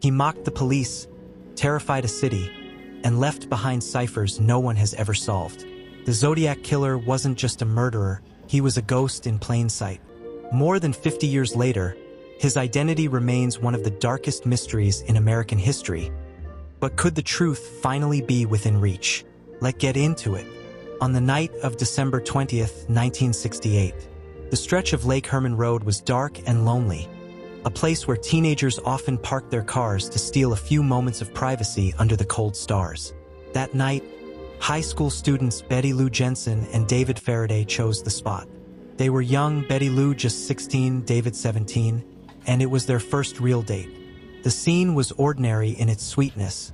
He mocked the police, terrified a city, and left behind ciphers no one has ever solved. The Zodiac Killer wasn't just a murderer, he was a ghost in plain sight. More than 50 years later, his identity remains one of the darkest mysteries in American history. But could the truth finally be within reach? Let's get into it. On the night of December 20th, 1968, the stretch of Lake Herman Road was dark and lonely, a place where teenagers often parked their cars to steal a few moments of privacy under the cold stars. That night, high school students Betty Lou Jensen and David Faraday chose the spot. They were young, Betty Lou just 16, David 17, and it was their first real date. The scene was ordinary in its sweetness,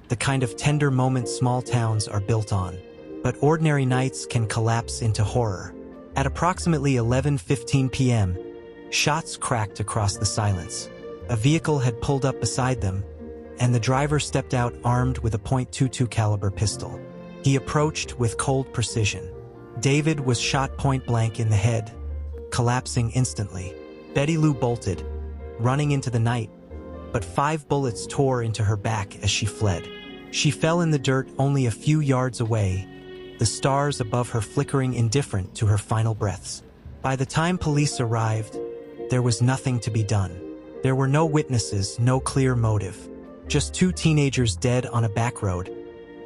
the kind of tender moment small towns are built on. But ordinary nights can collapse into horror. At approximately 11:15 p.m., shots cracked across the silence. A vehicle had pulled up beside them, and the driver stepped out armed with a .22 caliber pistol. He approached with cold precision. David was shot point-blank in the head, collapsing instantly. Betty Lou bolted, running into the night, but 5 bullets tore into her back as she fled. She fell in the dirt only a few yards away, the stars above her flickering indifferent to her final breaths. By the time police arrived, there was nothing to be done. There were no witnesses, no clear motive. Just 2 teenagers dead on a back road,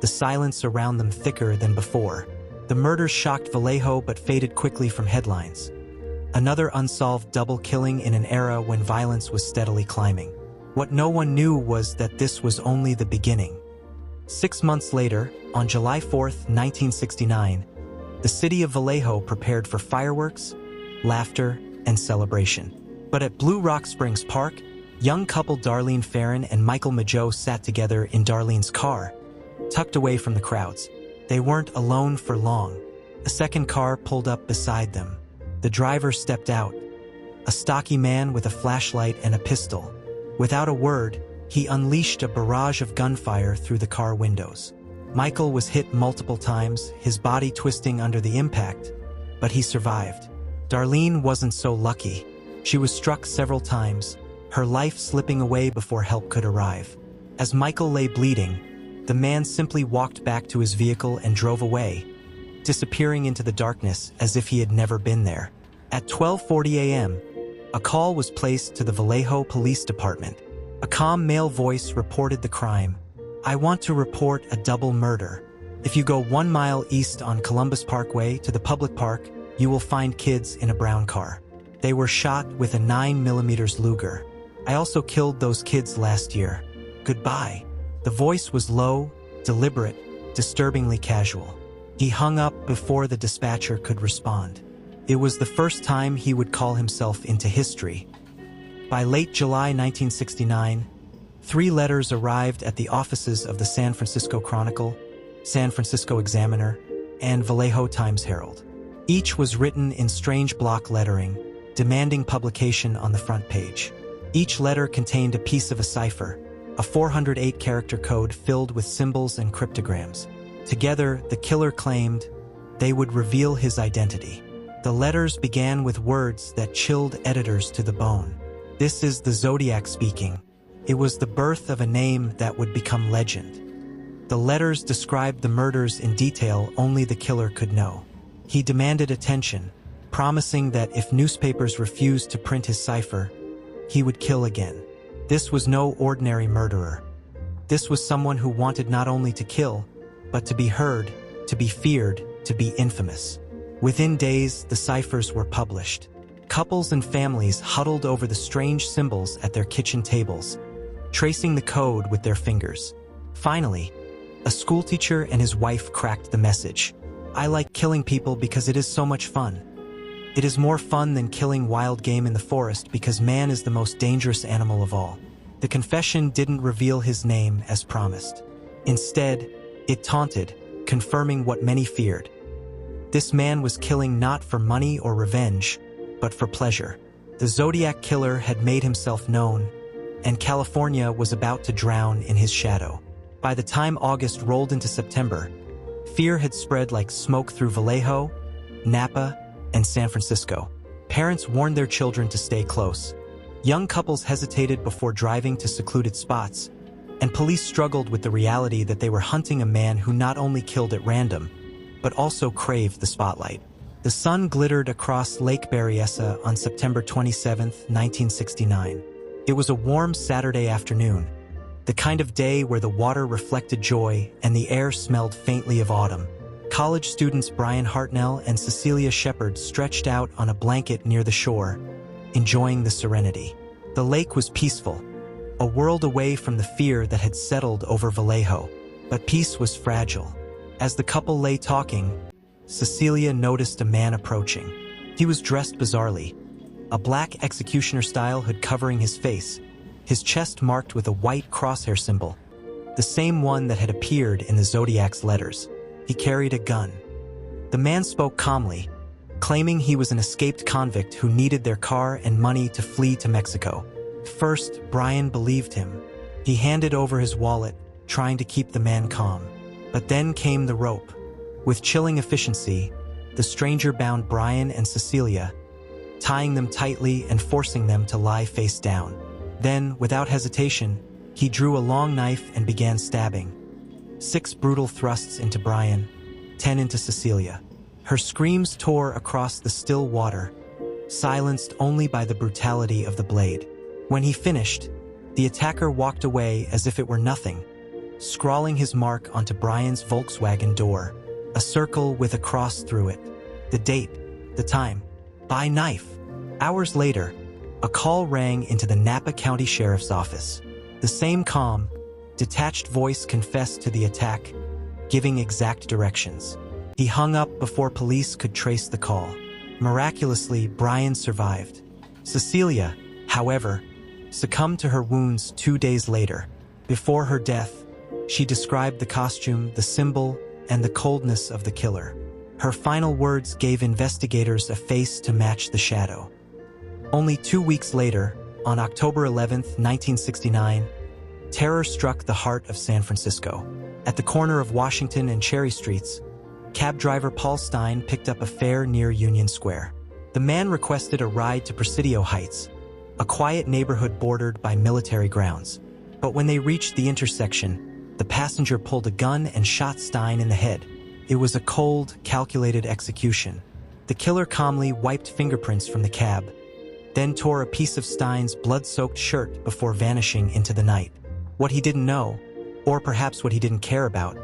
the silence around them thicker than before. The murders shocked Vallejo but faded quickly from headlines. Another unsolved double killing in an era when violence was steadily climbing. What no one knew was that this was only the beginning. 6 months later, on July 4th, 1969, the city of Vallejo prepared for fireworks, laughter, and celebration. But at Blue Rock Springs Park, young couple Darlene Farron and Michael Mageau sat together in Darlene's car, tucked away from the crowds. They weren't alone for long. A second car pulled up beside them. The driver stepped out, a stocky man with a flashlight and a pistol. Without a word, he unleashed a barrage of gunfire through the car windows. Michael was hit multiple times, his body twisting under the impact, but he survived. Darlene wasn't so lucky. She was struck several times, her life slipping away before help could arrive. As Michael lay bleeding, the man simply walked back to his vehicle and drove away, disappearing into the darkness as if he had never been there. At 12:40 a.m., a call was placed to the Vallejo Police Department. A calm male voice reported the crime. "I want to report a double murder. If you go 1 mile east on Columbus Parkway to the public park, you will find kids in a brown car. They were shot with a 9mm Luger. I also killed those kids last year. Goodbye." The voice was low, deliberate, disturbingly casual. He hung up before the dispatcher could respond. It was the first time he would call himself into history. By late July 1969, 3 letters arrived at the offices of the San Francisco Chronicle, San Francisco Examiner, and Vallejo Times-Herald. Each was written in strange block lettering, demanding publication on the front page. Each letter contained a piece of a cipher, a 408-character code filled with symbols and cryptograms. Together, the killer claimed they would reveal his identity. The letters began with words that chilled editors to the bone. "This is the Zodiac speaking." It was the birth of a name that would become legend. The letters described the murders in detail only the killer could know. He demanded attention, promising that if newspapers refused to print his cipher, he would kill again. This was no ordinary murderer. This was someone who wanted not only to kill, but to be heard, to be feared, to be infamous. Within days, the ciphers were published. Couples and families huddled over the strange symbols at their kitchen tables, tracing the code with their fingers. Finally, a schoolteacher and his wife cracked the message. "I like killing people because it is so much fun. It is more fun than killing wild game in the forest because man is the most dangerous animal of all." The confession didn't reveal his name as promised. Instead, it taunted, confirming what many feared. This man was killing not for money or revenge, but for pleasure. The Zodiac Killer had made himself known, and California was about to drown in his shadow. By the time August rolled into September, fear had spread like smoke through Vallejo, Napa, and San Francisco. Parents warned their children to stay close. Young couples hesitated before driving to secluded spots, and police struggled with the reality that they were hunting a man who not only killed at random, but also craved the spotlight. The sun glittered across Lake Berryessa on September 27, 1969. It was a warm Saturday afternoon, the kind of day where the water reflected joy and the air smelled faintly of autumn. College students Brian Hartnell and Cecilia Shepard stretched out on a blanket near the shore, enjoying the serenity. The lake was peaceful, a world away from the fear that had settled over Vallejo. But peace was fragile. As the couple lay talking, Cecilia noticed a man approaching. He was dressed bizarrely, a black executioner-style hood covering his face, his chest marked with a white crosshair symbol, the same one that had appeared in the Zodiac's letters. He carried a gun. The man spoke calmly, claiming he was an escaped convict who needed their car and money to flee to Mexico. First, Brian believed him. He handed over his wallet, trying to keep the man calm. But then came the rope. With chilling efficiency, the stranger bound Brian and Cecilia, tying them tightly and forcing them to lie face down. Then, without hesitation, he drew a long knife and began stabbing. 6 brutal thrusts into Brian, 10 into Cecilia. Her screams tore across the still water, silenced only by the brutality of the blade. When he finished, the attacker walked away as if it were nothing, scrawling his mark onto Brian's Volkswagen door, a circle with a cross through it. The date, the time. By knife. Hours later, a call rang into the Napa County Sheriff's Office. The same calm, detached voice confessed to the attack, giving exact directions. He hung up before police could trace the call. Miraculously, Brian survived. Cecilia, however, succumbed to her wounds 2 days later. Before her death, she described the costume, the symbol, and the coldness of the killer. Her final words gave investigators a face to match the shadow. Only 2 weeks later, on October 11, 1969, terror struck the heart of San Francisco. At the corner of Washington and Cherry Streets, cab driver Paul Stein picked up a fare near Union Square. The man requested a ride to Presidio Heights, a quiet neighborhood bordered by military grounds. But when they reached the intersection, the passenger pulled a gun and shot Stein in the head. It was a cold, calculated execution. The killer calmly wiped fingerprints from the cab, then tore a piece of Stein's blood-soaked shirt before vanishing into the night. What he didn't know, or perhaps what he didn't care about,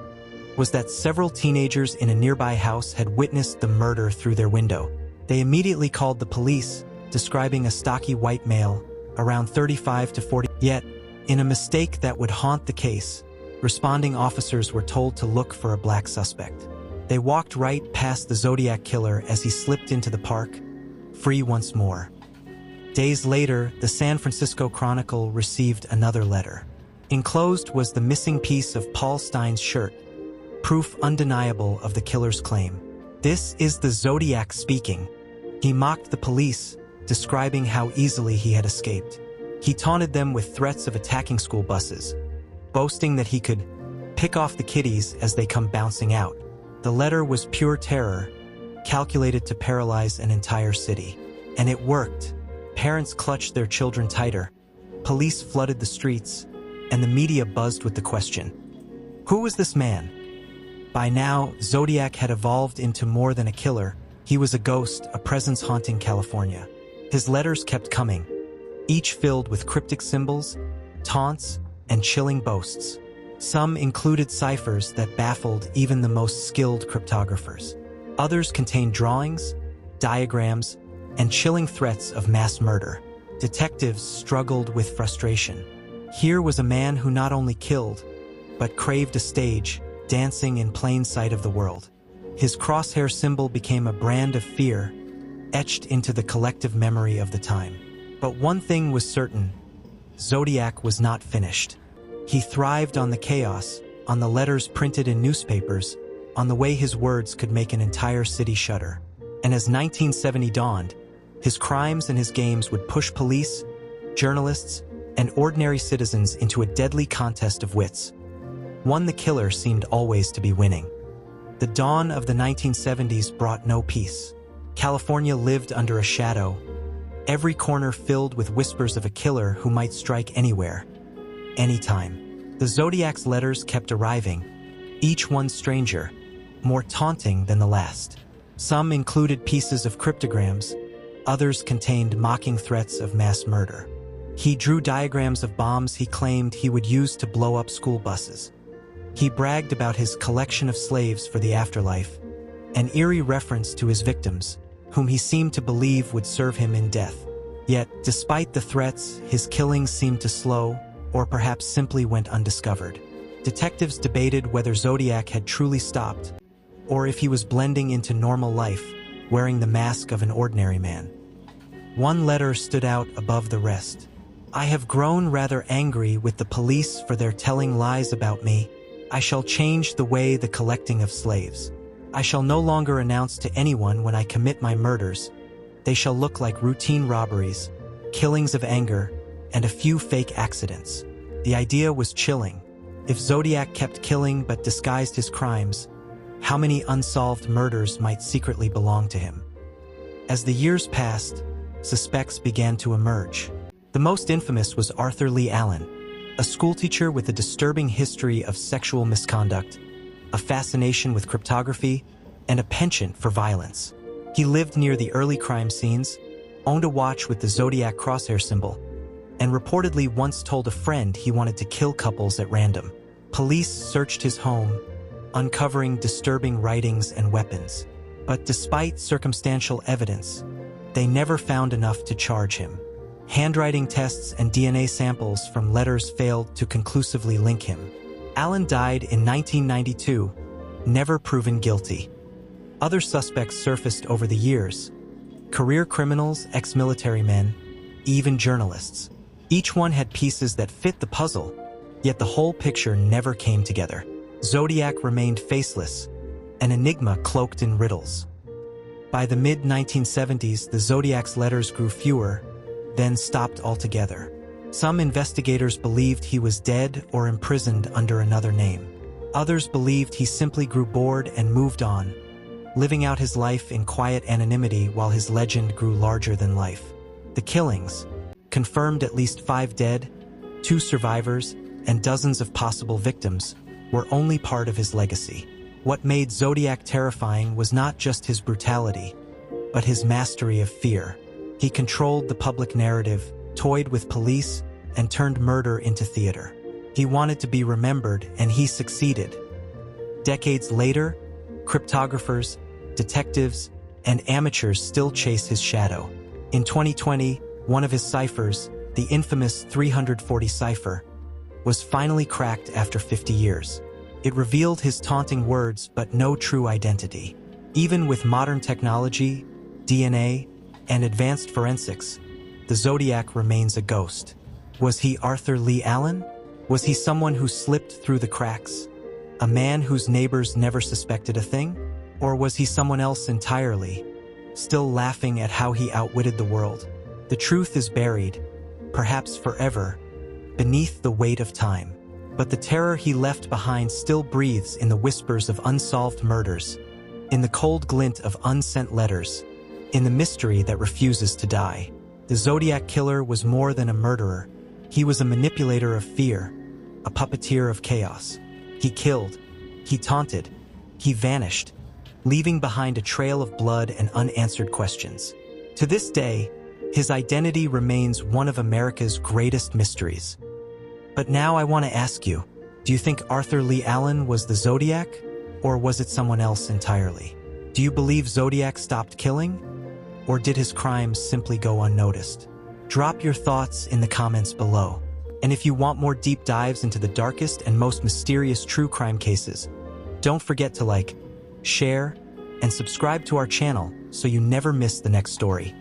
was that several teenagers in a nearby house had witnessed the murder through their window. They immediately called the police, describing a stocky white male, around 35 to 40. Yet, in a mistake that would haunt the case, responding officers were told to look for a black suspect. They walked right past the Zodiac Killer as he slipped into the park, free once more. Days later, the San Francisco Chronicle received another letter. Enclosed was the missing piece of Paul Stein's shirt, proof undeniable of the killer's claim. "This is the Zodiac speaking." He mocked the police, describing how easily he had escaped. He taunted them with threats of attacking school buses, boasting that he could pick off the kiddies as they come bouncing out. The letter was pure terror, calculated to paralyze an entire city. And it worked. Parents clutched their children tighter, police flooded the streets, and the media buzzed with the question, who was this man? By now, Zodiac had evolved into more than a killer. He was a ghost, a presence haunting California. His letters kept coming, each filled with cryptic symbols, taunts, and chilling boasts. Some included ciphers that baffled even the most skilled cryptographers. Others contained drawings, diagrams, and chilling threats of mass murder. Detectives struggled with frustration. Here was a man who not only killed, but craved a stage, dancing in plain sight of the world. His crosshair symbol became a brand of fear, etched into the collective memory of the time. But one thing was certain, Zodiac was not finished. He thrived on the chaos, on the letters printed in newspapers, on the way his words could make an entire city shudder. And as 1970 dawned, his crimes and his games would push police, journalists, and ordinary citizens into a deadly contest of wits. One the killer seemed always to be winning. The dawn of the 1970s brought no peace. California lived under a shadow, every corner filled with whispers of a killer who might strike anywhere, anytime. The Zodiac's letters kept arriving, each one stranger, more taunting than the last. Some included pieces of cryptograms, others contained mocking threats of mass murder. He drew diagrams of bombs he claimed he would use to blow up school buses. He bragged about his collection of slaves for the afterlife, an eerie reference to his victims, whom he seemed to believe would serve him in death. Yet, despite the threats, his killings seemed to slow, or perhaps simply went undiscovered. Detectives debated whether Zodiac had truly stopped, or if he was blending into normal life, wearing the mask of an ordinary man. One letter stood out above the rest. "I have grown rather angry with the police for their telling lies about me. I shall change the way the collecting of slaves. I shall no longer announce to anyone when I commit my murders. They shall look like routine robberies, killings of anger, and a few fake accidents." The idea was chilling. If Zodiac kept killing but disguised his crimes, how many unsolved murders might secretly belong to him? As the years passed, suspects began to emerge. The most infamous was Arthur Lee Allen, a schoolteacher with a disturbing history of sexual misconduct, a fascination with cryptography, and a penchant for violence. He lived near the early crime scenes, owned a watch with the Zodiac crosshair symbol, and reportedly once told a friend he wanted to kill couples at random. Police searched his home, uncovering disturbing writings and weapons. But despite circumstantial evidence, they never found enough to charge him. Handwriting tests and DNA samples from letters failed to conclusively link him. Allen died in 1992, never proven guilty. Other suspects surfaced over the years: career criminals, ex-military men, even journalists. Each one had pieces that fit the puzzle, yet the whole picture never came together. Zodiac remained faceless, an enigma cloaked in riddles. By the mid-1970s, the Zodiac's letters grew fewer, then stopped altogether. Some investigators believed he was dead or imprisoned under another name. Others believed he simply grew bored and moved on, living out his life in quiet anonymity while his legend grew larger than life. The killings, confirmed at least 5 dead, 2 survivors, and dozens of possible victims, were only part of his legacy. What made Zodiac terrifying was not just his brutality, but his mastery of fear. He controlled the public narrative, toyed with police, and turned murder into theater. He wanted to be remembered, and he succeeded. Decades later, cryptographers, detectives, and amateurs still chase his shadow. In 2020, one of his ciphers, the infamous 340 cipher, was finally cracked after 50 years. It revealed his taunting words but no true identity. Even with modern technology, DNA, and advanced forensics, the Zodiac remains a ghost. Was he Arthur Lee Allen? Was he someone who slipped through the cracks? A man whose neighbors never suspected a thing? Or was he someone else entirely, still laughing at how he outwitted the world? The truth is buried, perhaps forever, beneath the weight of time. But the terror he left behind still breathes in the whispers of unsolved murders, in the cold glint of unsent letters, in the mystery that refuses to die. The Zodiac Killer was more than a murderer. He was a manipulator of fear, a puppeteer of chaos. He killed, he taunted, he vanished, leaving behind a trail of blood and unanswered questions. To this day, his identity remains one of America's greatest mysteries. But now I want to ask you, do you think Arthur Lee Allen was the Zodiac, or was it someone else entirely? Do you believe Zodiac stopped killing, or did his crimes simply go unnoticed? Drop your thoughts in the comments below. And if you want more deep dives into the darkest and most mysterious true crime cases, don't forget to like, share, and subscribe to our channel so you never miss the next story.